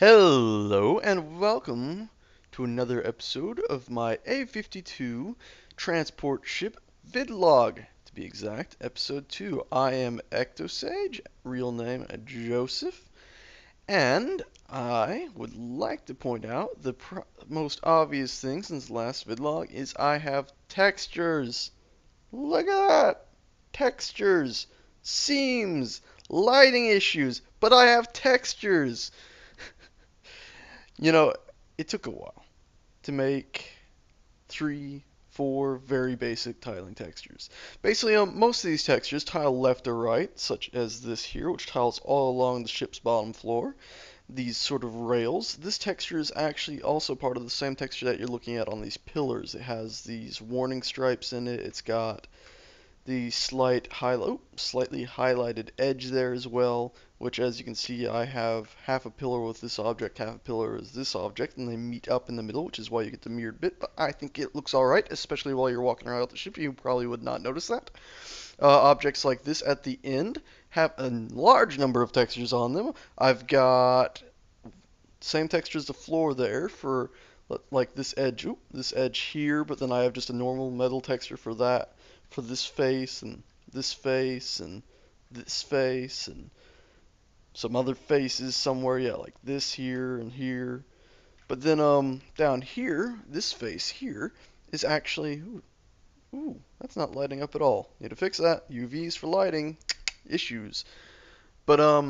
Hello and welcome to another episode of my A52 Transport Ship Vidlog. To be exact, episode 2. I am EctoSage, real name Joseph, and I would like to point out the most obvious thing since the last vidlog is I have textures. Look at that! Textures, seams, lighting issues, but I have textures. You know, it took a while to make 3, 4 very basic tiling textures. Basically, most of these textures tile left or right, such as this here, which tiles all along the ship's bottom floor. These sort of rails. This texture is actually also part of the same texture that you're looking at on these pillars. It has these warning stripes in it. It's got the slightly highlighted edge there as well, which, as you can see, I have half a pillar with this object, half a pillar is this object, and they meet up in the middle, which is why you get the mirrored bit, but I think it looks alright, especially while you're walking around the ship. You probably would not notice that. Objects like this at the end have a large number of textures on them. I've got same texture as the floor there for like this edge here, but then I have just a normal metal texture for that, for this face and this face and this face and some other faces somewhere, yeah, like this here and here. But then down here, this face here is actually that's not lighting up at all. Need to fix that. UVs for lighting issues. But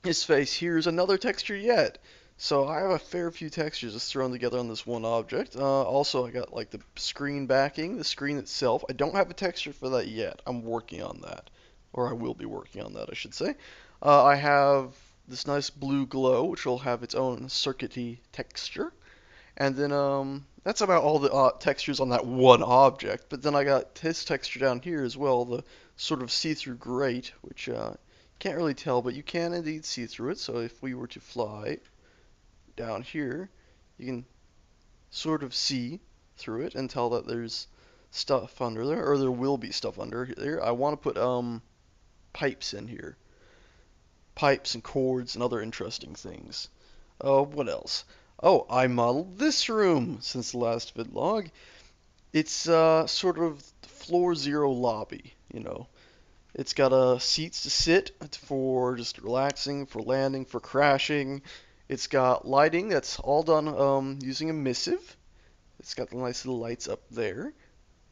his face here is another texture yet. So I have a fair few textures just thrown together on this one object. Also, I got like the screen backing, the screen itself. I don't have a texture for that yet. I'm working on that. Or I will be working on that, I should say. I have this nice blue glow, which will have its own circuity texture. And then that's about all the textures on that one object. But then I got his texture down here as well, the sort of see-through grate, which can't really tell, but you can indeed see through it. So if we were to fly down here, you can sort of see through it and tell that there's stuff under there, or there will be stuff under there. I want to put pipes in here. Pipes and cords and other interesting things. What else? Oh, I modeled this room since the last vidlog. It's sort of floor zero lobby, you know. It's got seats to sit for just relaxing, for landing, for crashing. It's got lighting that's all done using emissive. It's got the nice little lights up there.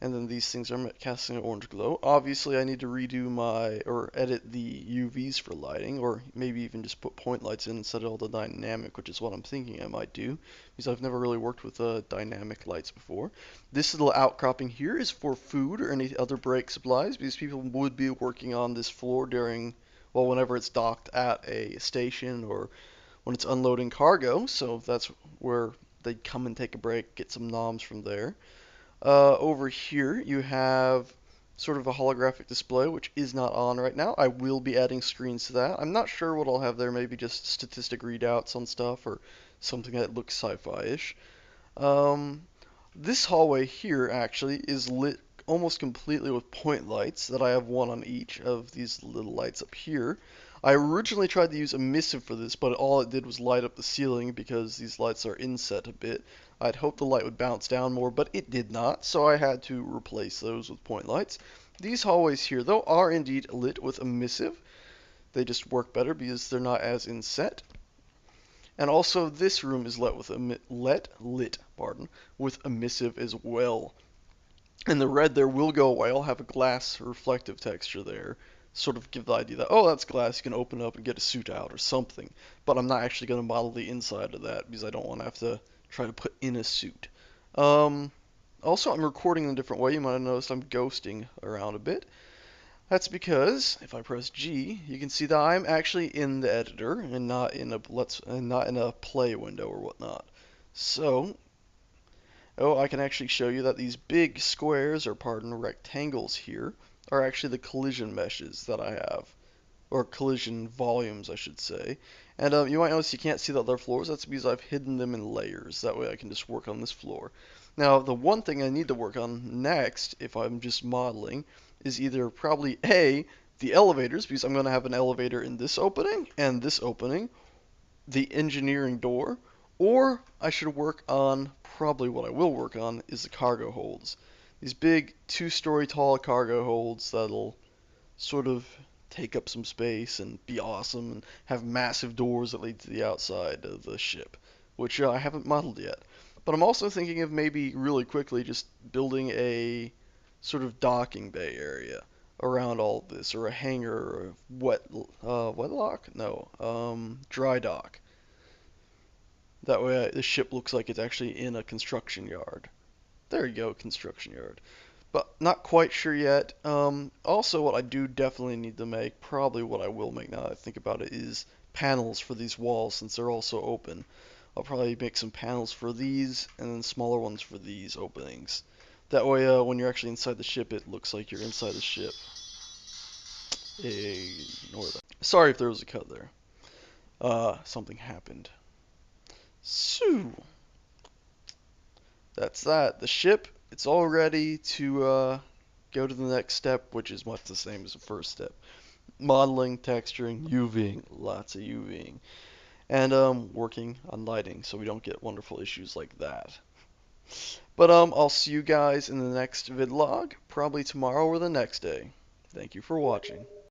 And then these things are casting an orange glow. Obviously, I need to redo or edit the UVs for lighting, or maybe even just put point lights in instead of all the dynamic, which is what I'm thinking I might do, because I've never really worked with dynamic lights before. This little outcropping here is for food or any other break supplies, because people would be working on this floor during, well, whenever it's docked at a station or when it's unloading cargo, so that's where they'd come and take a break, get some noms from there. Over here you have sort of a holographic display, which is not on right now. I will be adding screens to that. I'm not sure what I'll have there, maybe just statistic readouts on stuff or something that looks sci-fi-ish. This hallway here actually is lit almost completely with point lights that I have one on each of these little lights up here. I originally tried to use emissive for this, but all it did was light up the ceiling because these lights are inset a bit. I'd hoped the light would bounce down more, but it did not, so I had to replace those with point lights. These hallways here, though, are indeed lit with emissive. They just work better because they're not as inset. And also, this room is lit with emissive as well. And the red there will go away. I'll have a glass reflective texture there. Sort of give the idea that, oh, that's glass, you can open it up and get a suit out or something. But I'm not actually going to model the inside of that because I don't want to have to try to put in a suit. Also, I'm recording in a different way. You might have noticed I'm ghosting around a bit. That's because if I press G, you can see that I'm actually in the editor and not in a play window or whatnot. So, I can actually show you that these big squares, or pardon, rectangles here, are actually the collision meshes that I have, or collision volumes, I should say. And you might notice you can't see the other floors. That's because I've hidden them in layers. That way I can just work on this floor. Now, the one thing I need to work on next, if I'm just modeling, is either probably A, the elevators, because I'm going to have an elevator in this opening and this opening, the engineering door, or I should work on, probably what I will work on, is the cargo holds. These big 2-story tall cargo holds that'll sort of take up some space and be awesome and have massive doors that lead to the outside of the ship, which I haven't modeled yet. But I'm also thinking of maybe really quickly just building a sort of docking bay area around all of this, or a hangar, or a wetlock? No, dry dock. That way the ship looks like it's actually in a construction yard. There you go, construction yard. But not quite sure yet. Also, what I do definitely need to make, probably what I will make now that I think about it, is panels for these walls since they're also open. I'll probably make some panels for these and then smaller ones for these openings. That way, when you're actually inside the ship, it looks like you're inside the ship. Ignore that. Sorry if there was a cut there. Something happened. So, that's that. The ship, it's all ready to go to the next step, which is much the same as the first step. Modeling, texturing, UVing, lots of UVing. And working on lighting so we don't get wonderful issues like that. But I'll see you guys in the next vidlog, probably tomorrow or the next day. Thank you for watching.